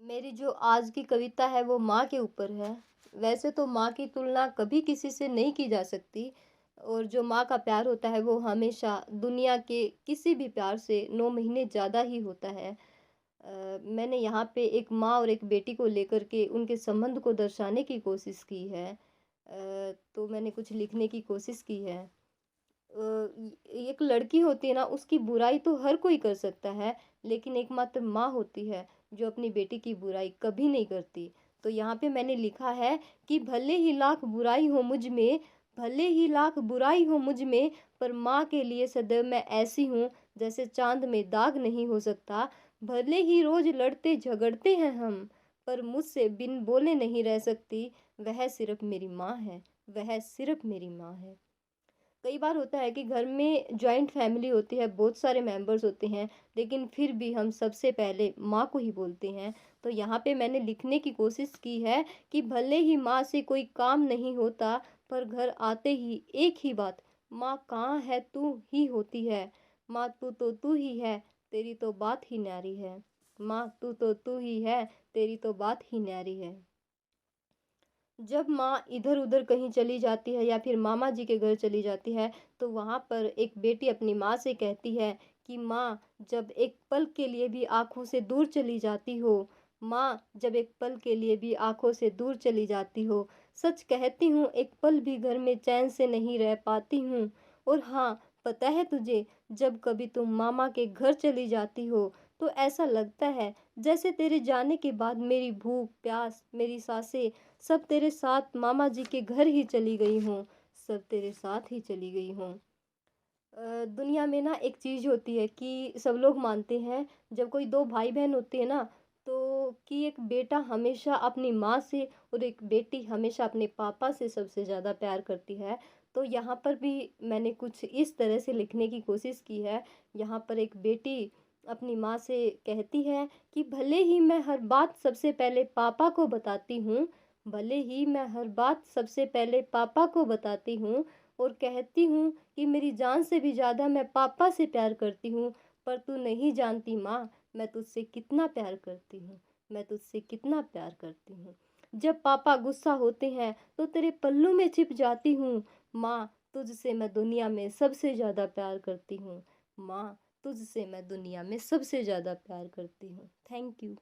मेरी जो आज की कविता है वो माँ के ऊपर है। वैसे तो माँ की तुलना कभी किसी से नहीं की जा सकती और जो माँ का प्यार होता है वो हमेशा दुनिया के किसी भी प्यार से 9 महीने ज़्यादा ही होता है। मैंने यहाँ पे एक माँ और एक बेटी को लेकर के उनके संबंध को दर्शाने की कोशिश की है। तो मैंने कुछ लिखने की कोशिश की है। एक लड़की होती है ना उसकी बुराई तो हर कोई कर सकता है, लेकिन एकमात्र माँ होती है जो अपनी बेटी की बुराई कभी नहीं करती। तो यहाँ पे मैंने लिखा है कि भले ही लाख बुराई हो मुझ में, भले ही लाख बुराई हो मुझ में, पर माँ के लिए सदैव मैं ऐसी हूँ जैसे चाँद में दाग नहीं हो सकता। भले ही रोज़ लड़ते झगड़ते हैं हम, पर मुझसे बिन बोले नहीं रह सकती। वह सिर्फ़ मेरी माँ है, वह सिर्फ़ मेरी माँ है। कई बार होता है कि घर में जॉइंट फैमिली होती है, बहुत सारे मेंबर्स होते हैं, लेकिन फिर भी हम सबसे पहले माँ को ही बोलते हैं। तो यहाँ पे मैंने लिखने की कोशिश की है कि भले ही माँ से कोई काम नहीं होता, पर घर आते ही एक ही बात, माँ कहाँ है तू ही होती है। माँ तू ही है, तेरी तो बात ही न्यारी है। माँ तू ही है, तेरी तो बात ही न्यारी है। जब माँ इधर-उधर कहीं चली जाती है या फिर मामा जी के घर चली जाती है, तो वहाँ पर एक बेटी अपनी माँ से कहती है कि माँ, जब एक पल के लिए भी आँखों से दूर चली जाती हो, माँ, जब एक पल के लिए भी आँखों से दूर चली जाती हो, सच कहती हूँ एक पल भी घर में चैन से नहीं रह पाती हूँ। और हाँ, पता है तुझे, जब कभी तुम मामा के घर चली जाती हो, तो ऐसा लगता है जैसे तेरे जाने के बाद मेरी भूख, प्यास, मेरी साँसें सब तेरे साथ मामा जी के घर ही चली गई हूँ, सब तेरे साथ ही चली गई हूँ। दुनिया में ना एक चीज़ होती है कि सब लोग मानते हैं जब कोई 2 भाई-बहन होते हैं ना, तो कि एक बेटा हमेशा अपनी माँ से और एक बेटी हमेशा अपने पापा से सबसे ज़्यादा प्यार करती है। तो यहाँ पर भी मैंने कुछ इस तरह से लिखने की कोशिश की है। यहाँ पर एक बेटी अपनी माँ से कहती है कि भले ही मैं हर बात सबसे पहले पापा को बताती हूँ, भले ही मैं हर बात सबसे पहले पापा को बताती हूँ और कहती हूँ कि मेरी जान से भी ज़्यादा मैं पापा से प्यार करती हूँ, पर तू नहीं जानती माँ, मैं तुझसे कितना प्यार करती हूँ, मैं तुझसे कितना प्यार करती हूँ। जब पापा गुस्सा होते हैं तो तेरे पल्लू में छिप जाती हूँ, माँ, तुझसे मैं दुनिया में सबसे ज़्यादा प्यार करती हूँ। माँ, तुझसे मैं दुनिया में सबसे ज़्यादा प्यार करती हूँ। Thank you.